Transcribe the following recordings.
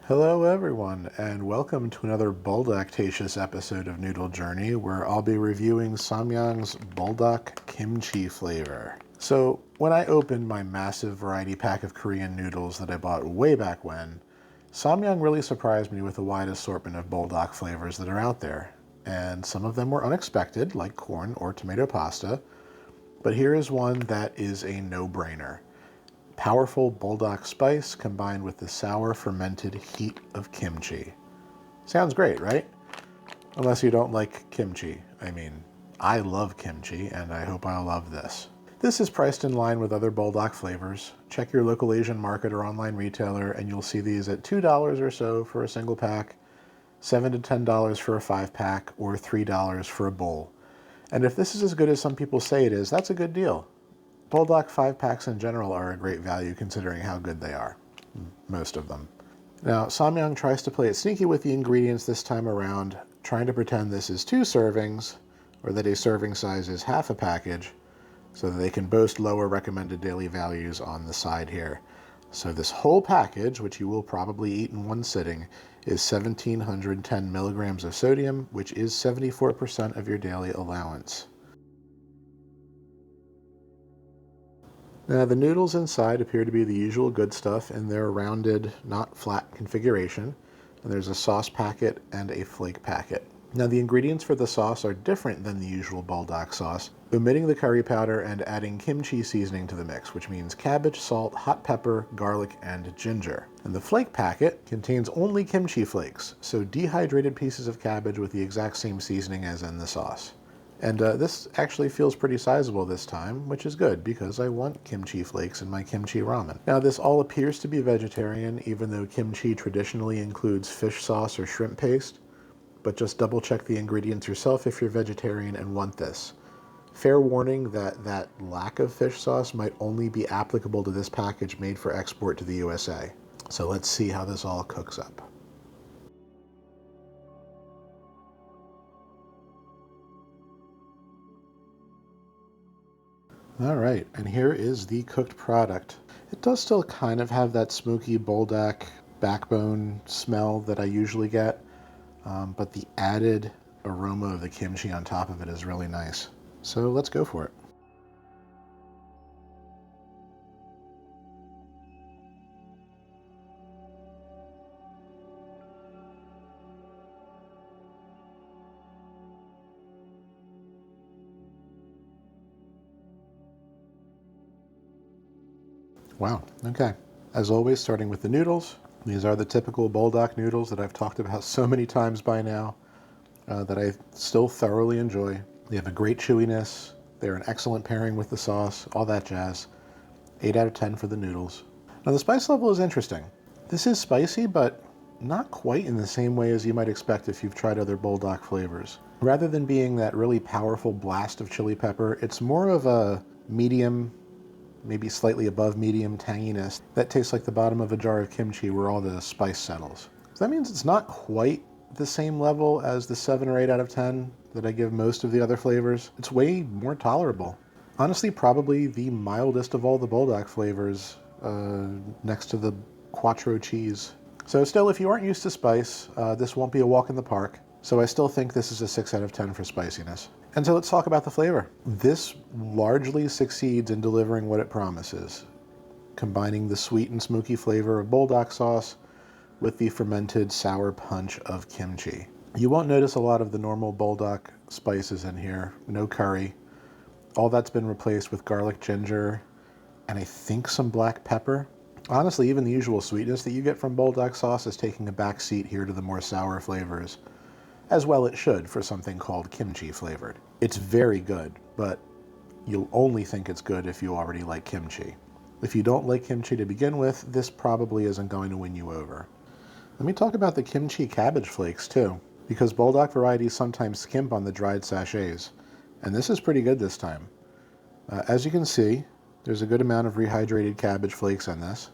Hello everyone, and welcome to another Buldactatious episode of Noodle Journey, where I'll be reviewing Samyang's Buldak Kimchi flavor. So, when I opened my massive variety pack of Korean noodles that I bought way back when, Samyang really surprised me with a wide assortment of Buldak flavors that are out there. And some of them were unexpected, like corn or tomato pasta, but here is one that is a no-brainer. Powerful Buldak spice combined with the sour fermented heat of kimchi. Sounds great, right? Unless you don't like kimchi. I mean, I love kimchi and I hope I'll love this. This is priced in line with other Buldak flavors. Check your local Asian market or online retailer and you'll see these at $2 or so for a single pack, $7 to $10 for a 5-pack, or $3 for a bowl. And if this is as good as some people say it is, that's a good deal. Buldak 5-packs in general are a great value considering how good they are. Most of them. Now, Samyang tries to play it sneaky with the ingredients this time around, trying to pretend this is 2 servings, or that a serving size is half a package, so that they can boast lower recommended daily values on the side here. So this whole package, which you will probably eat in one sitting, is 1,710 milligrams of sodium, which is 74% of your daily allowance. Now, the noodles inside appear to be the usual good stuff in their rounded, not flat configuration. And there's a sauce packet and a flake packet. Now, the ingredients for the sauce are different than the usual Buldak sauce, omitting the curry powder and adding kimchi seasoning to the mix, which means cabbage, salt, hot pepper, garlic, and ginger. And the flake packet contains only kimchi flakes, so dehydrated pieces of cabbage with the exact same seasoning as in the sauce. And this actually feels pretty sizable this time, which is good because I want kimchi flakes in my kimchi ramen. Now, this all appears to be vegetarian, even though kimchi traditionally includes fish sauce or shrimp paste, but just double check the ingredients yourself if you're vegetarian and want this. Fair warning that lack of fish sauce might only be applicable to this package made for export to the USA. So let's see how this all cooks up. All right, and here is the cooked product. It does still kind of have that smoky Buldak backbone smell that I usually get, but the added aroma of the kimchi on top of it is really nice. So let's go for it. Wow, okay. As always, starting with the noodles. These are the typical Buldak noodles that I've talked about so many times by now that I still thoroughly enjoy. They have a great chewiness. They're an excellent pairing with the sauce, all that jazz. 8 out of 10 for the noodles. Now the spice level is interesting. This is spicy, but not quite in the same way as you might expect if you've tried other Buldak flavors. Rather than being that really powerful blast of chili pepper, it's more of a medium, maybe slightly above medium tanginess that tastes like the bottom of a jar of kimchi where all the spice settles. So that means it's not quite the same level as the 7 or 8 out of 10 that I give most of the other flavors. It's way more tolerable. Honestly, probably the mildest of all the Buldak flavors, next to the Quattro cheese. So still, if you aren't used to spice, this won't be a walk in the park. So I still think this is a 6 out of 10 for spiciness. And so let's talk about the flavor. This largely succeeds in delivering what it promises, combining the sweet and smoky flavor of Buldak sauce with the fermented sour punch of kimchi. You won't notice a lot of the normal Buldak spices in here, no curry. All that's been replaced with garlic, ginger, and I think some black pepper. Honestly, even the usual sweetness that you get from Buldak sauce is taking a back seat here to the more sour flavors. As well it should for something called kimchi flavored. It's very good, but you'll only think it's good if you already like kimchi. If you don't like kimchi to begin with, this probably isn't going to win you over. Let me talk about the kimchi cabbage flakes too, because Buldak varieties sometimes skimp on the dried sachets, and this is pretty good this time. As you can see, there's a good amount of rehydrated cabbage flakes in this.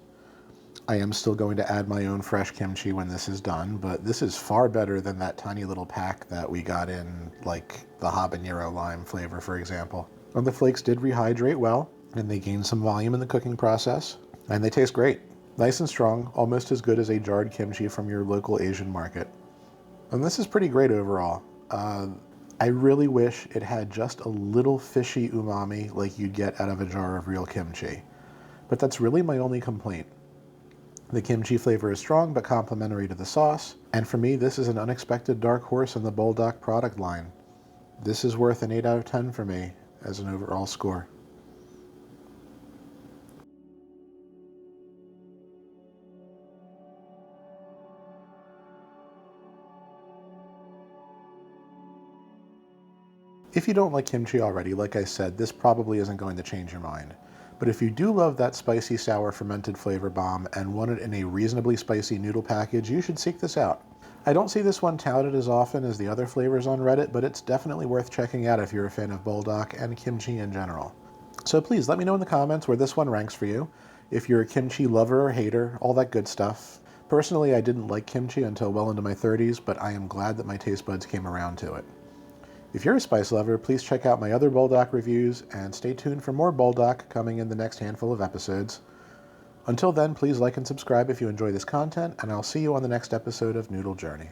I am still going to add my own fresh kimchi when this is done, but this is far better than that tiny little pack that we got in, like the habanero lime flavor, for example. And the flakes did rehydrate well, and they gained some volume in the cooking process, and they taste great. Nice and strong, almost as good as a jarred kimchi from your local Asian market. And this is pretty great overall. I really wish it had just a little fishy umami like you'd get out of a jar of real kimchi. But that's really my only complaint. The kimchi flavor is strong but complementary to the sauce, and for me this is an unexpected dark horse in the Buldak product line. This is worth an 8 out of 10 for me as an overall score. If you don't like kimchi already, like I said, this probably isn't going to change your mind. But if you do love that spicy sour fermented flavor bomb and want it in a reasonably spicy noodle package, you should seek this out. I don't see this one touted as often as the other flavors on Reddit, but it's definitely worth checking out if you're a fan of Buldak and kimchi in general. So please let me know in the comments where this one ranks for you. If you're a kimchi lover or hater, all that good stuff. Personally, I didn't like kimchi until well into my 30s, but I am glad that my taste buds came around to it. If you're a spice lover, please check out my other Buldak reviews and stay tuned for more Buldak coming in the next handful of episodes. Until then, please like and subscribe if you enjoy this content, and I'll see you on the next episode of Noodle Journey.